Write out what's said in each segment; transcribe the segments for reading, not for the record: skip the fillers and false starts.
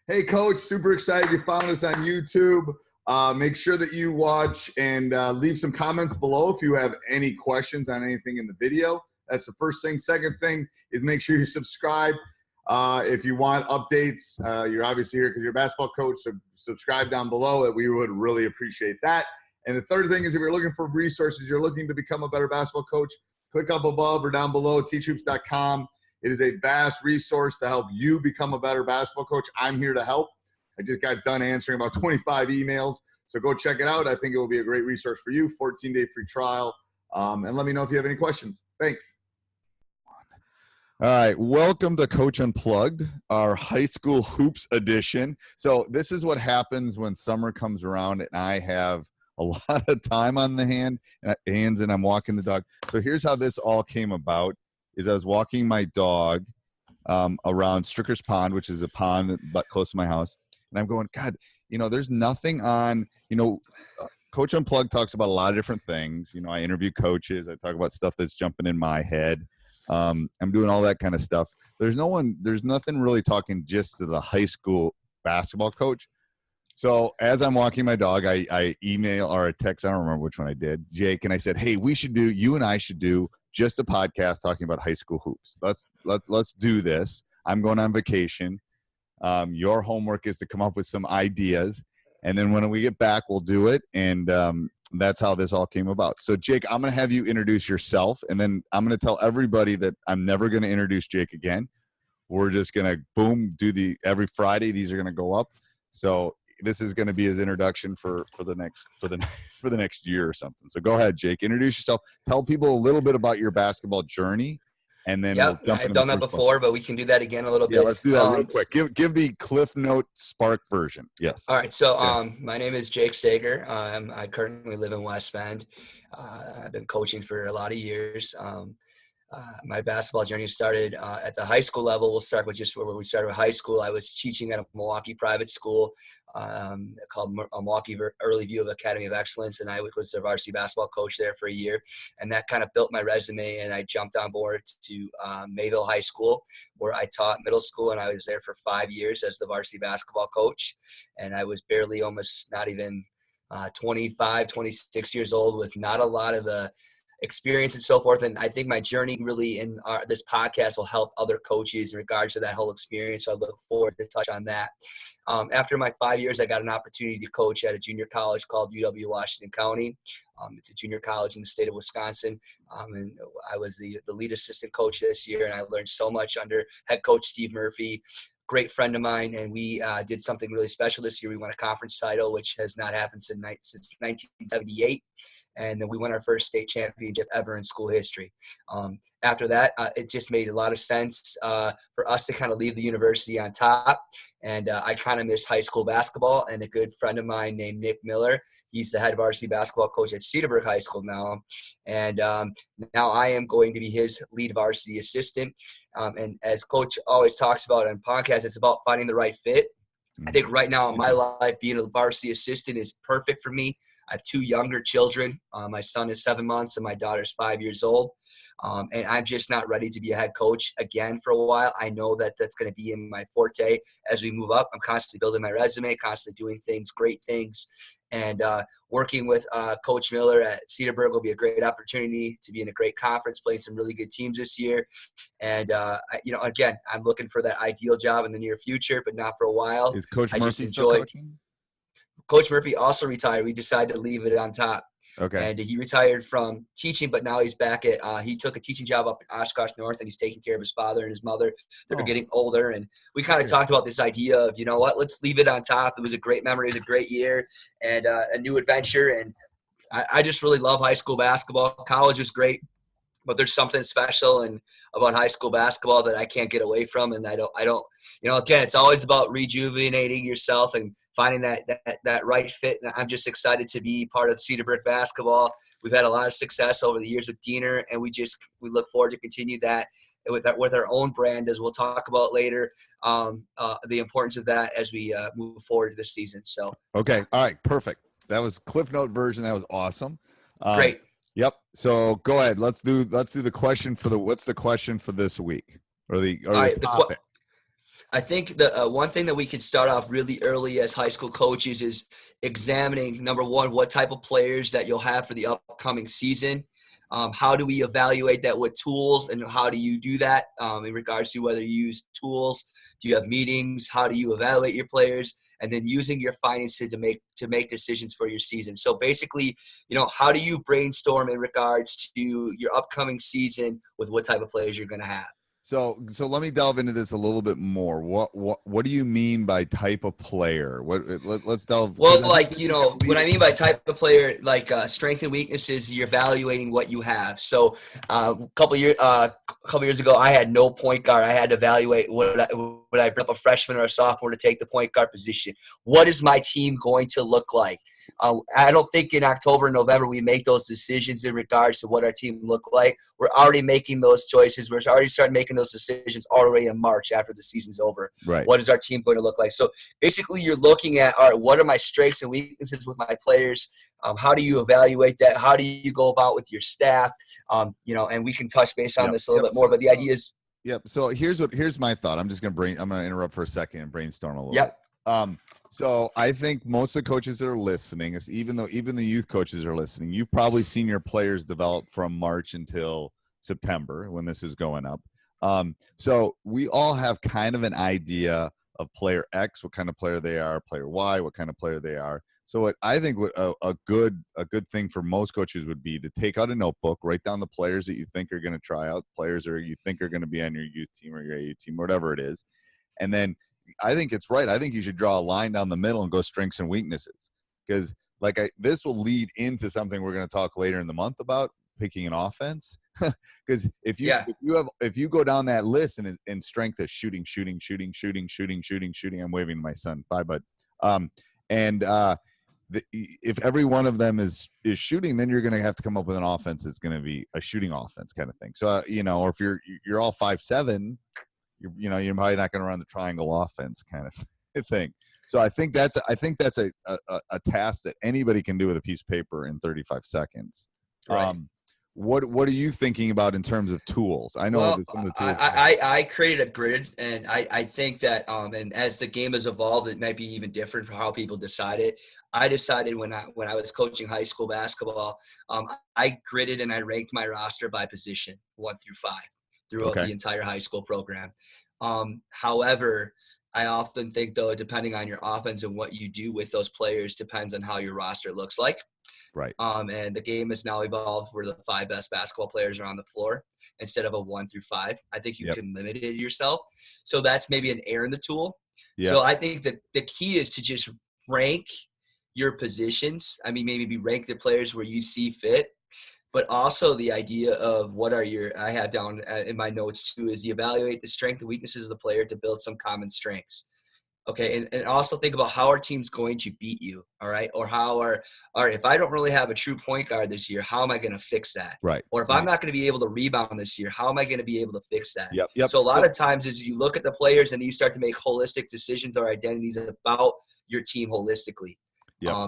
Hey, Coach, super excited you found us on YouTube. Make sure that you watch and leave some comments below if you have any questions on anything in the video. That's the first thing. Second thing is make sure you subscribe. If you want updates, you're obviously here because you're a basketball coach, so subscribe down below. We would really appreciate that. And the third thing is if you're looking for resources, you're looking to become a better basketball coach, click up above or down below, teachhoops.com. It is a vast resource to help you become a better basketball coach. I'm here to help. I just got done answering about 25 emails, so go check it out. I think it will be a great resource for you, 14-day free trial. And let me know if you have any questions. Thanks. All right, welcome to Coach Unplugged, our high school hoops edition. So this is what happens when summer comes around and I have a lot of time on the hands and I'm walking the dog. So here's how this all came about. Is I was walking my dog around Stricker's Pond, which is a pond but close to my house. And I'm going, God, there's nothing on, Coach Unplugged talks about a lot of different things. I interview coaches. I talk about stuff that's jumping in my head. I'm doing all that kind of stuff. There's nothing really talking just to the high school basketball coach. So as I'm walking my dog, I email or a text, I don't remember which one I did, Jake, and I said, hey, you and I should do just a podcast talking about high school hoops. Let's do this. I'm going on vacation. Your homework is to come up with some ideas, and then when we get back, we'll do it. And that's how this all came about. So, Jake, I'm going to have you introduce yourself, and then I'm going to tell everybody that I'm never going to introduce Jake again. We're just going to every Friday. These are going to go up. So this is going to be his introduction for the next year or something. So go ahead, Jake. Introduce yourself. Tell people a little bit about your basketball journey, and then we'll jump I've done that before, but we can do that again a little bit. Yeah, let's do that real quick. Give the Cliff Note Spark version. Yes. All right. So my name is Jake Stager. I currently live in West Bend. I've been coaching for a lot of years. My basketball journey started at the high school level. We'll start with just where we started with high school. I was teaching at a Milwaukee private school called Milwaukee Early View of Academy of Excellence, and I was the varsity basketball coach there for a year. And that kind of built my resume, and I jumped on board to Mayville High School, where I taught middle school, and I was there for 5 years as the varsity basketball coach. And I was barely almost not even 25, 26 years old with not a lot of the experience and so forth. And I think my journey really in this podcast will help other coaches in regards to that whole experience. So I look forward to touch on that. After my 5 years, I got an opportunity to coach at a junior college called UW-Washington County. It's a junior college in the state of Wisconsin. And I was the lead assistant coach this year, and I learned so much under head coach Steve Murphy. Great friend of mine, and we did something really special this year. We won a conference title, which has not happened since 1978. And then we won our first state championship ever in school history. After that, it just made a lot of sense for us to kind of leave the university on top. And I kind of miss high school basketball. And a good friend of mine named Nick Miller, he's the head varsity basketball coach at Cedarburg High School now. And now I am going to be his lead varsity assistant. And as Coach always talks about on podcasts, it's about finding the right fit. I think right now in my life, being a varsity assistant is perfect for me. I have 2 younger children. My son is 7 months and my daughter's 5 years old. And I'm just not ready to be a head coach again for a while. I know that that's going to be in my forte as we move up. I'm constantly building my resume, constantly doing great things. And working with Coach Miller at Cedarburg will be a great opportunity to be in a great conference, playing some really good teams this year. And, again, I'm looking for that ideal job in the near future, but not for a while. Is Coach Murphy still coaching? Coach Murphy also retired. We decided to leave it on top. Okay. And he retired from teaching, but now he's back at he took a teaching job up in Oshkosh North, and he's taking care of his father and his mother. They're getting older, and we kind of talked about this idea of, let's leave it on top. It was a great memory. It was a great year and a new adventure. And I just really love high school basketball. College is great, but there's something special about high school basketball that I can't get away from. And I don't, again, it's always about rejuvenating yourself and finding that right fit. And I'm just excited to be part of Cedarburg basketball. We've had a lot of success over the years with Diener, and we look forward to continue that with our own brand, as we'll talk about later, the importance of that as we move forward this season. So. Okay. All right. Perfect. That was Cliff Note version. That was awesome. Great. Yep. So go ahead. Let's do the question what's the question for this week or the topic? I think the one thing that we could start off really early as high school coaches is examining, number one, what type of players that you'll have for the upcoming season. How do we evaluate that with tools, and how do you do that in regards to whether you use tools? Do you have meetings? How do you evaluate your players? And then using your finances to make decisions for your season. So basically, how do you brainstorm in regards to your upcoming season with what type of players you're going to have? So let me delve into this a little bit more. What do you mean by type of player? Let's delve. Well, what I mean by type of player, strength and weaknesses, you're evaluating what you have. So a couple years ago, I had no point guard. I had to evaluate would I bring up a freshman or a sophomore to take the point guard position. What is my team going to look like? I don't think in October and November we make those decisions in regards to what our team look like. We're already making those choices. We're already starting making those decisions already in March after the season's over. Right. What is our team going to look like? So basically you're looking at, all right, what are my strengths and weaknesses with my players? How do you evaluate that? How do you go about with your staff? And we can touch base on this a little bit more, but the idea is. Yep. So here's my thought. I'm going to interrupt for a second and brainstorm a little bit. So I think most of the coaches that are listening, even the youth coaches are listening, you've probably seen your players develop from March until September when this is going up. So we all have kind of an idea of player X, what kind of player they are, player Y, what kind of player they are. So what I think a good thing for most coaches would be to take out a notebook, write down the players that you think are going to try out, players or you think are going to be on your youth team or your AU team, whatever it is. And then I think it's right. I think you should draw a line down the middle and go strengths and weaknesses, because this will lead into something we're going to talk later in the month about picking an offense. Because if you go down that list and strength is shooting. I'm waving to my son. Bye, bud. If every one of them is shooting, then you're going to have to come up with an offense that's going to be a shooting offense kind of thing. So or if you're all 5'7", you're probably not going to run the triangle offense kind of thing. So I think that's a task that anybody can do with a piece of paper in 35 seconds. Right. What are you thinking about in terms of tools? I know that some of the tools. I created a grid, and I think that and as the game has evolved, it might be even different for how people decide it. I decided when I was coaching high school basketball, I gridded and I ranked my roster by position 1 through 5 throughout the entire high school program. However, I often think, though, depending on your offense and what you do with those players depends on how your roster looks like. Right. And the game has now evolved where the 5 best basketball players are on the floor instead of a 1 through 5. I think you can limit it yourself. So that's maybe an error in the tool. Yep. So I think that the key is to just rank your positions. I mean, maybe rank the players where you see fit. But also the idea of I have down in my notes too, is you evaluate the strengths and weaknesses of the player to build some common strengths. Okay. And also think about how our team's going to beat you. All right. Or if I don't really have a true point guard this year, how am I going to fix that? Right. Or if I'm not going to be able to rebound this year, how am I going to be able to fix that? Yep. So a lot of times is you look at the players and you start to make holistic decisions or identities about your team holistically.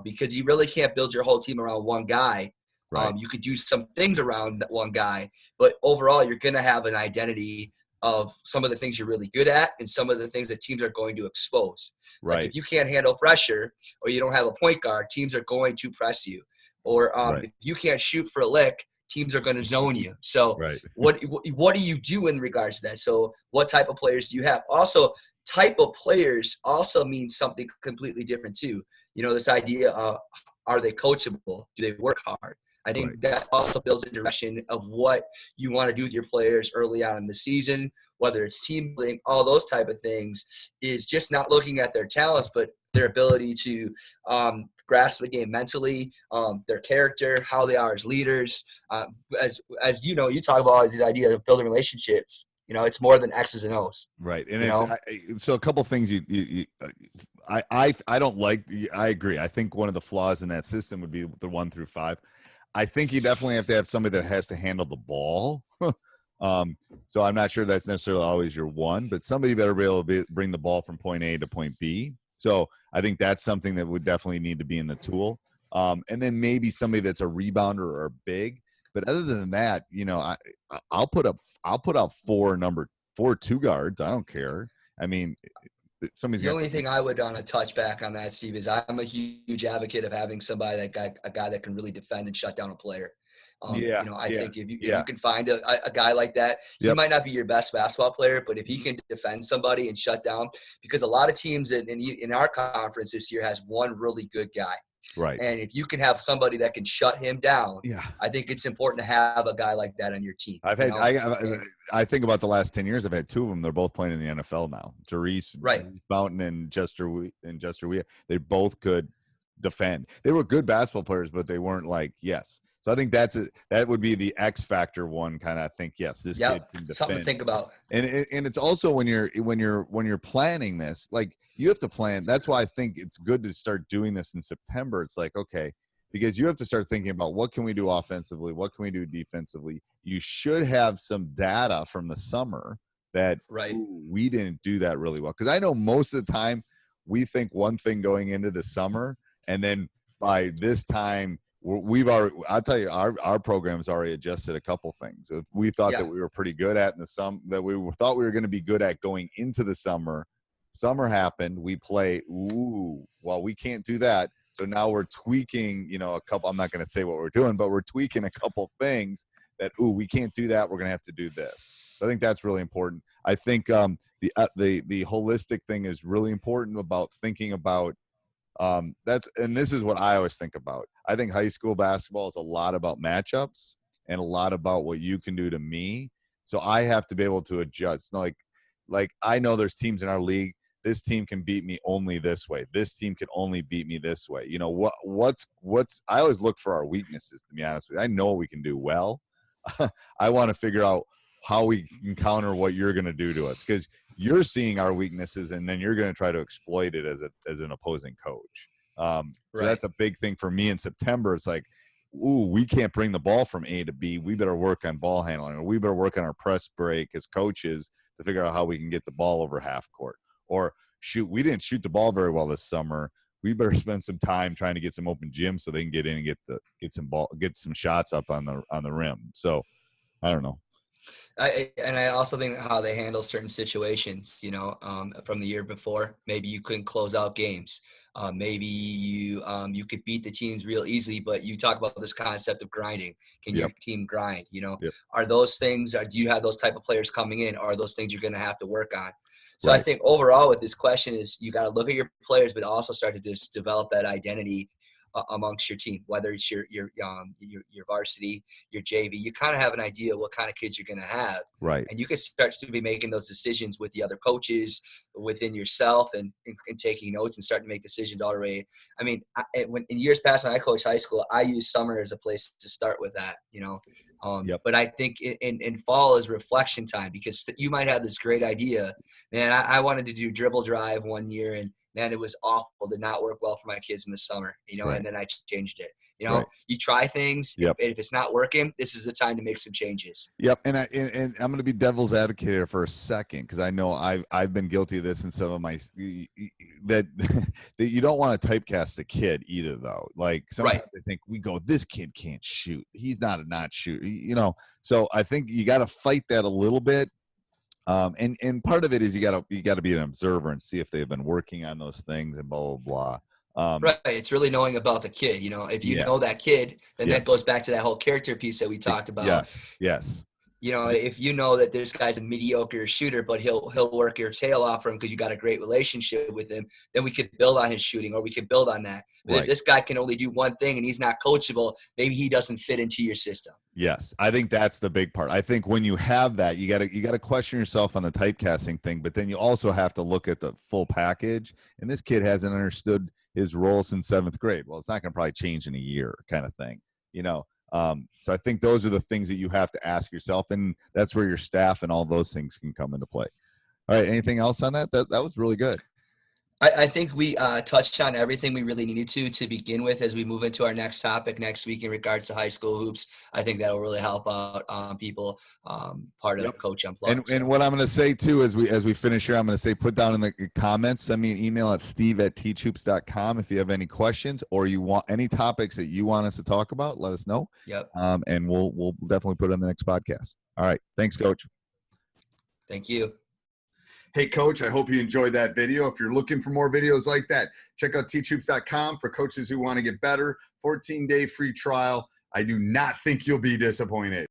Because you really can't build your whole team around one guy. Right. You could do some things around that one guy, but overall you're going to have an identity of some of the things you're really good at and some of the things that teams are going to expose. Right. Like if you can't handle pressure or you don't have a point guard, teams are going to press you. Or if you can't shoot for a lick, teams are going to zone you. So what do you do in regards to that? So what type of players do you have? Also, type of players also means something completely different too. This idea of, are they coachable? Do they work hard? I think that also builds a direction of what you want to do with your players early on in the season, whether it's team building, all those type of things, is just not looking at their talents, but their ability to grasp the game mentally, their character, how they are as leaders. As you talk about this idea of building relationships. It's more than X's and O's. Right. And so a couple of things I don't like. I agree. I think one of the flaws in that system would be the 1 through 5. I think you definitely have to have somebody that has to handle the ball. So I'm not sure that's necessarily always your 1, but somebody better be able to bring the ball from point A to point B. So I think that's something that would definitely need to be in the tool. And then maybe somebody that's a rebounder or big. But other than that, I'll put out 4 2 guards. I don't care. I mean, somebody's The going only to thing I would on a touch back on that, Steve, is I'm a huge advocate of having somebody a guy that can really defend and shut down a player. Yeah, I yeah, think if you yeah. can find a guy like that, he Yep. might not be your best basketball player, but if he can defend somebody and shut down, because a lot of teams in our conference this year has one really good guy. Right. And if you can have somebody that can shut him down, Yeah. I think it's important to have a guy like that on your team. I think about the last 10 years, I've had two of them. They're both playing in the NFL now. Therese Right. Fountain and Jester Wea. They both could defend. They were good basketball players, but they weren't like, yes. So I think that would be the X factor one kind of think. Yes, this kid can defend. Something to think about. And it's also when you're planning this, like you have to plan. That's why I think it's good to start doing this in September. It's like, okay, because you have to start thinking about what can we do offensively, what can we do defensively. You should have some data from the summer that we didn't do that really well. Because I know most of the time we think one thing going into the summer, and then by this time I'll tell you, our program's already adjusted a couple things. We thought that we were pretty good at in the summer, that we thought we were going to be good at going into the summer. Summer happened. We play. Well, we can't do that. So now we're tweaking, a couple. I'm not going to say what we're doing, but we're tweaking a couple things that we can't do that. We're going to have to do this. So I think that's really important. I think the holistic thing is really important about thinking about. This is what I always think about. I think high school basketball is a lot about matchups and a lot about what you can do to me. So I have to be able to adjust. Like I know there's teams in our league. This team can beat me only this way. This team can only beat me this way. What's I always look for our weaknesses, to be honest with you. I know what we can do well. I want to figure out how we can counter what you're going to do to us, because you're seeing our weaknesses and then you're going to try to exploit it as an opposing coach. So that's a big thing for me in September. It's like, we can't bring the ball from A to B. We better work on ball handling, or we better work on our press break as coaches to figure out how we can get the ball over half court. Or shoot, we didn't shoot the ball very well this summer. We better spend some time trying to get some open gyms so they can get in and get some shots up on the rim. So I don't know. I also think how they handle certain situations, from the year before. Maybe you couldn't close out games. Maybe you could beat the teams real easily, but you talk about this concept of grinding. Can your team grind? Are those things? Do you have those type of players coming in? Or are those things you're going to have to work on? So I think overall with this question is you got to look at your players, but also start to just develop that identity amongst your team, whether it's your varsity, your JV. You kind of have an idea what kind of kids you're going to have, right? And you can start to be making those decisions with the other coaches, within yourself, and taking notes and starting to make decisions already. I mean, when in years past when I coached high school, I used summer as a place to start with that, But I think in fall is reflection time, because you might have this great idea. Man, I wanted to do dribble drive one year, and man, it was awful. Did not work well for my kids in the summer, and then I changed it. You try things. Yep. And if it's not working, this is the time to make some changes. Yep. And I'm going to be devil's advocate here for a second, because I know I've been guilty of this in some of my that you don't want to typecast a kid either, though. Like sometimes they think this kid can't shoot. He's not a not shooter, So I think you got to fight that a little bit. And part of it is you got to be an observer and see if they've been working on those things and blah blah blah. Right. It's really knowing about the kid. If you know that kid, then that goes back to that whole character piece that we talked about. Yes. If you know that this guy's a mediocre shooter, but he'll work your tail off for him because you got a great relationship with him, then we could build on his shooting, or we could build on that. But if this guy can only do one thing and he's not coachable, maybe he doesn't fit into your system. Yes, I think that's the big part. I think when you have that, you got to question yourself on the typecasting thing, but then you also have to look at the full package. And this kid hasn't understood his role since 7th grade. Well, it's not going to probably change in a year, kind of thing, So I think those are the things that you have to ask yourself, and that's where your staff and all those things can come into play. All right, anything else on that? That was really good. I think we touched on everything we really needed to begin with. As we move into our next topic next week in regards to high school hoops, I think that will really help out people, part of Coach Unplugged. And what I'm going to say too, as we finish here, I'm going to say, put down in the comments, send me an email at steve@teachhoops.com if you have any questions, or you want any topics that you want us to talk about. Let us know. Yep. And we'll definitely put it on the next podcast. All right. Thanks, Coach. Thank you. Hey, Coach, I hope you enjoyed that video. If you're looking for more videos like that, check out teachhoops.com for coaches who want to get better. 14-day free trial. I do not think you'll be disappointed.